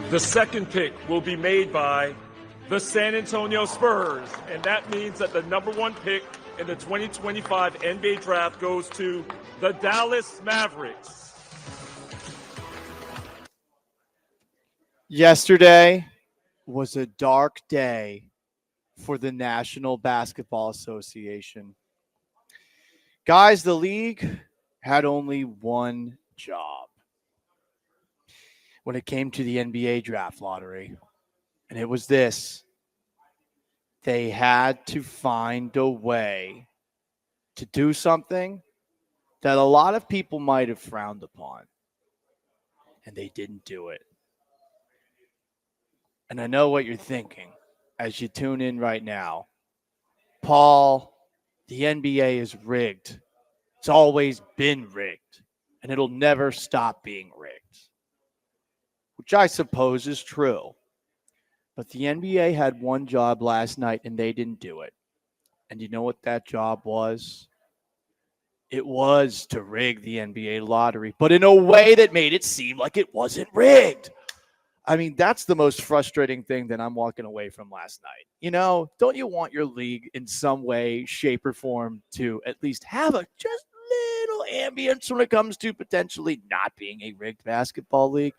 The second pick will be made by the San Antonio Spurs, and that means that the number one pick in the 2025 NBA draft goes to the Dallas Mavericks. Yesterday was a dark day for the National Basketball Association. Guys, the league had only one job when it came to the NBA draft lottery, and it was this. They had to find a way to do something that a lot of people might have frowned upon, and they didn't do it. And I know what you're thinking as you tune in right now. Paul, the NBA is rigged. It's always been rigged, and it'll never stop being rigged, which I suppose is true. But the NBA had one job last night, and they didn't do it. And you know what that job was? It was to rig the NBA lottery, but in a way that made it seem like it wasn't rigged. I mean, that's the most frustrating thing that I'm walking away from last night. You know, don't you want your league in some way, shape, or form to at least have a just little ambience when it comes to potentially not being a rigged basketball league?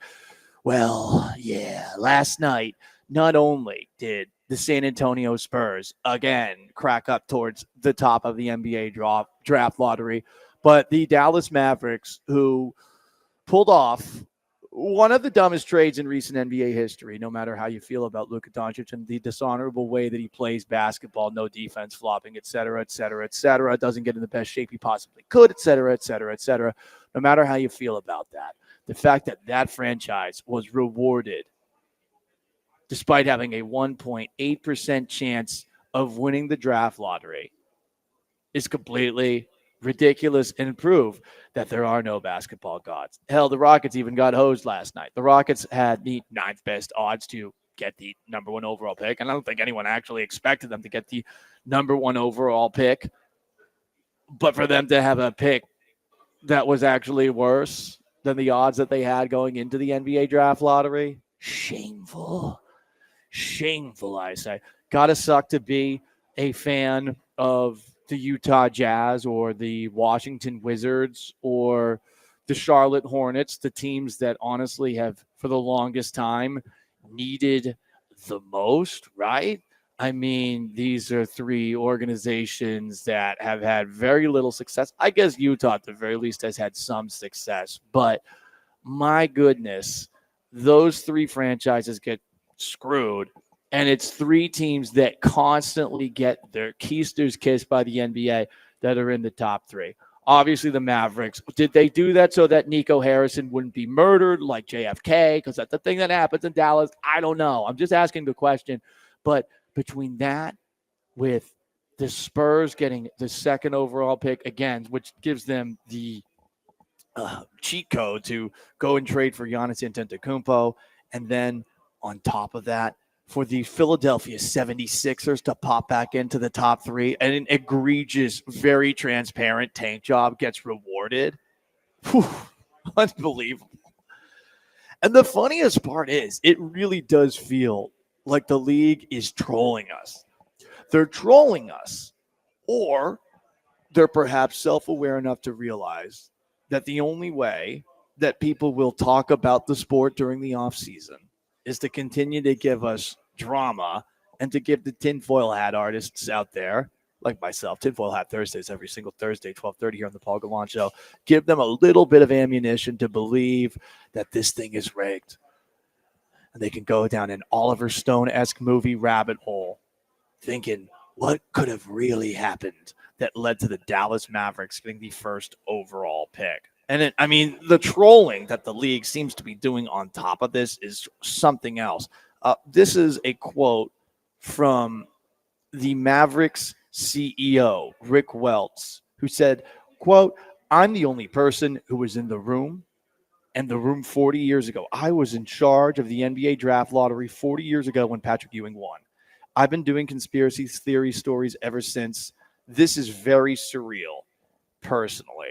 Well, yeah, last night, not only did the San Antonio Spurs again crack up towards the top of the NBA draft lottery, but the Dallas Mavericks, who pulled off one of the dumbest trades in recent NBA history, no matter how you feel about Luka Doncic and the dishonorable way that he plays basketball, no defense, flopping, et cetera, doesn't get in the best shape he possibly could, et cetera. No matter how you feel about that, the fact that that franchise was rewarded despite having a 1.8% chance of winning the draft lottery is completely ridiculous and prove that there are no basketball gods. Hell, the Rockets even got hosed last night. The Rockets had the ninth best odds to get the number one overall pick, and I don't think anyone actually expected them to get the number one overall pick. But for them to have a pick that was actually worse than the odds that they had going into the NBA draft lottery, shameful. Shameful, I say. Gotta suck to be a fan of the Utah Jazz or the Washington Wizards or the Charlotte Hornets, the teams that honestly have, for the longest time, needed the most, right? I mean, these are three organizations that have had very little success. I guess Utah, at the very least, has had some success. But my goodness, those three franchises get screwed. And it's three teams that constantly get their keisters kissed by the NBA that are in the top three. Obviously, the Mavericks. Did they do that so that Nico Harrison wouldn't be murdered like JFK? Because that's the thing that happens in Dallas. I don't know. I'm just asking the question. But between that, with the Spurs getting the second overall pick again, which gives them the cheat code to go and trade for Giannis Antetokounmpo, and then on top of that, for the Philadelphia 76ers to pop back into the top three, and an egregious, very transparent tank job gets rewarded. Whew, unbelievable. And the funniest part is, it really does feel like the league is trolling us. They're trolling us, or they're perhaps self-aware enough to realize that the only way that people will talk about the sport during the offseason is to continue to give us drama and to give the tinfoil hat artists out there, like myself, tinfoil hat Thursdays every single Thursday, 12:30 here on the Paul Gallant Show, give them a little bit of ammunition to believe that this thing is rigged. And they can go down an Oliver Stone-esque movie rabbit hole thinking, what could have really happened that led to the Dallas Mavericks getting the first overall pick? And the trolling that the league seems to be doing on top of this is something else. This is a quote from the Mavericks CEO, Rick Welts, who said, quote, "I'm the only person who was in the room, and the room 40 years ago. I was in charge of the NBA draft lottery 40 years ago when Patrick Ewing won. I've been doing conspiracy theory stories ever since. This is very surreal, personally."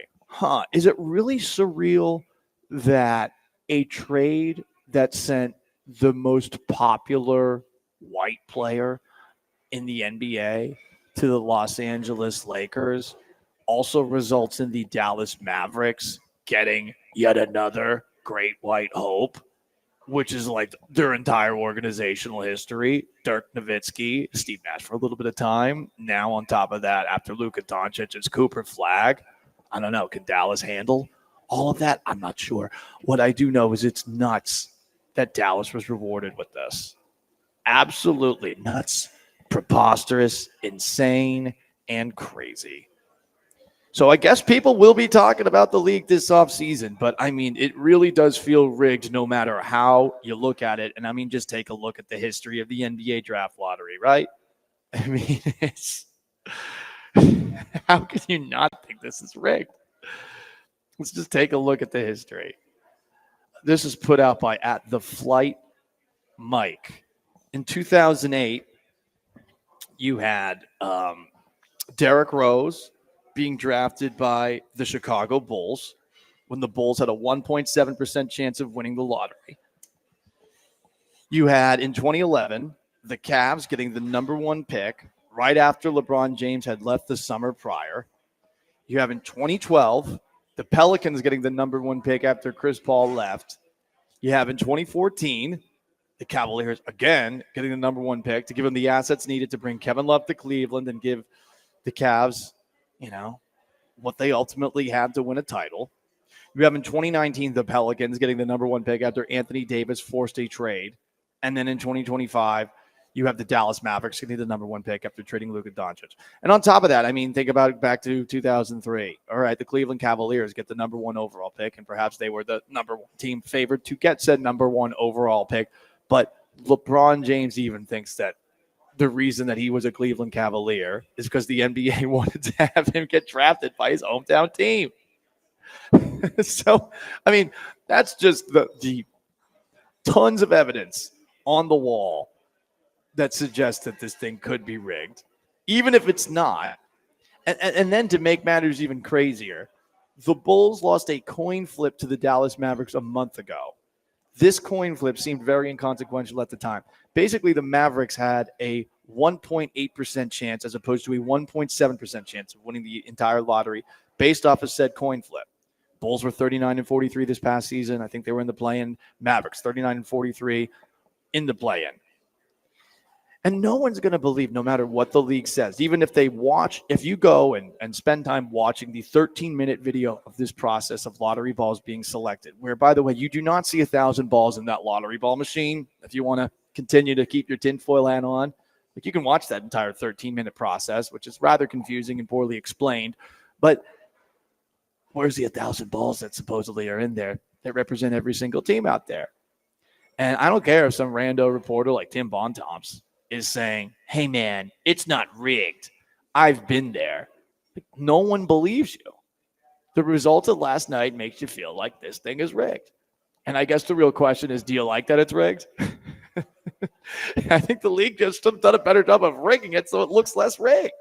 Is it really surreal that a trade that sent the most popular white player in the NBA to the Los Angeles Lakers also results in the Dallas Mavericks getting yet another great white hope, which is like their entire organizational history. Dirk Nowitzki, Steve Nash for a little bit of time. Now on top of that, after Luka Doncic, it's Cooper Flag. I don't know. Can Dallas handle all of that? I'm not sure. What I do know is it's nuts that Dallas was rewarded with this. Absolutely nuts, preposterous, insane, and crazy. So I guess people will be talking about the league this offseason, but I mean, it really does feel rigged no matter how you look at it. And I mean, just take a look at the history of the NBA draft lottery, right? I mean, it's how can you not think this is rigged? Let's just take a look at the history. This is put out by @TheFlightMike. In 2008, you had Derrick Rose being drafted by the Chicago Bulls when the Bulls had a 1.7% chance of winning the lottery. You had in 2011, the Cavs getting the number 1 pick right after LeBron James had left the summer prior. You have in 2012, the Pelicans getting the number 1 pick after Chris Paul left. You have in 2014, the Cavaliers again getting the number 1 pick to give them the assets needed to bring Kevin Love to Cleveland and give the Cavs, what they ultimately had to win a title. You have in 2019, the Pelicans getting the number 1 pick after Anthony Davis forced a trade. And then in 2025, you have the Dallas Mavericks getting the number 1 pick after trading Luka Doncic. And on top of that, I mean, think about it back to 2003. All right, the Cleveland Cavaliers get the number 1 overall pick, and perhaps they were the number 1 team favored to get said number 1 overall pick. But LeBron James even thinks that the reason that he was a Cleveland Cavalier is because the NBA wanted to have him get drafted by his hometown team. So, I mean, that's just the tons of evidence on the wall that suggests that this thing could be rigged, even if it's not. And then to make matters even crazier, the Bulls lost a coin flip to the Dallas Mavericks a month ago. This coin flip seemed very inconsequential at the time. Basically, the Mavericks had a 1.8% chance as opposed to a 1.7% chance of winning the entire lottery based off of said coin flip. Bulls were 39-43 this past season. I think they were in the play-in. Mavericks 39-43 in the play-in. And no one's going to believe, no matter what the league says, even if if you go and spend time watching the 13-minute video of this process of lottery balls being selected, where, by the way, you do not see 1,000 balls in that lottery ball machine. If you want to continue to keep your tinfoil hat on, like, you can watch that entire 13-minute process, which is rather confusing and poorly explained. But where's the 1,000 balls that supposedly are in there that represent every single team out there? And I don't care if some rando reporter like Tim Bontemps is saying, hey, man, it's not rigged. I've been there. No one believes you. The result of last night makes you feel like this thing is rigged. And I guess the real question is, do you like that it's rigged? I think the league just done a better job of rigging it so it looks less rigged.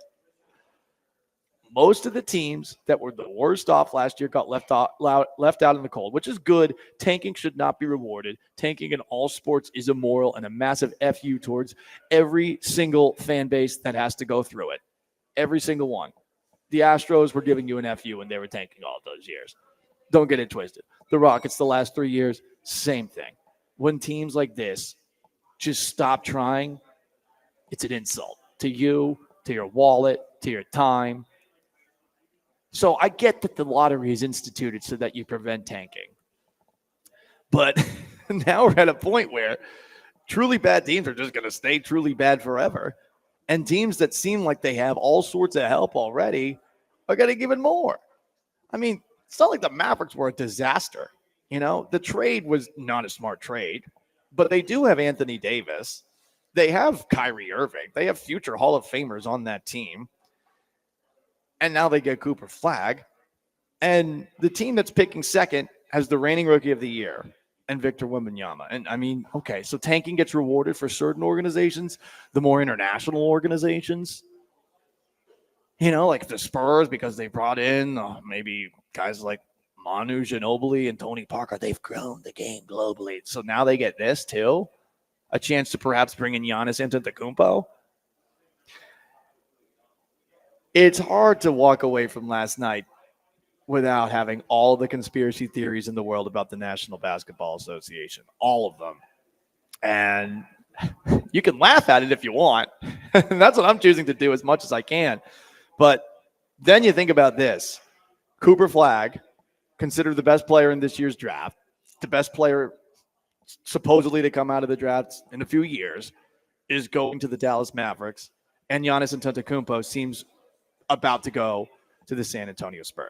Most of the teams that were the worst off last year got left out in the cold, which is good. Tanking should not be rewarded. Tanking in all sports is immoral and a massive FU towards every single fan base that has to go through it. Every single one. The Astros were giving you an FU when they were tanking all of those years. Don't get it twisted. The Rockets the last 3 years, same thing. When teams like this just stop trying, it's an insult to you, to your wallet, to your time. So I get that the lottery is instituted so that you prevent tanking. But now we're at a point where truly bad teams are just going to stay truly bad forever. And teams that seem like they have all sorts of help already are getting even more. I mean, it's not like the Mavericks were a disaster. The trade was not a smart trade, but they do have Anthony Davis. They have Kyrie Irving. They have future Hall of Famers on that team. And now they get Cooper Flag. And the team that's picking second has the reigning rookie of the year and Victor Wembanyama. And I mean, okay, so tanking gets rewarded for certain organizations, the more international organizations. Like the Spurs, because they brought in maybe guys like Manu Ginobili and Tony Parker. They've grown the game globally. So now they get this too. a chance to perhaps bring in Giannis Antetokounmpo. It's hard to walk away from last night without having all the conspiracy theories in the world about the National Basketball Association, all of them. And you can laugh at it if you want. That's what I'm choosing to do as much as I can. But then you think about this. Cooper Flagg, considered the best player in this year's draft, the best player supposedly to come out of the draft in a few years, is going to the Dallas Mavericks. And Giannis Antetokounmpo seems about to go to the San Antonio Spurs.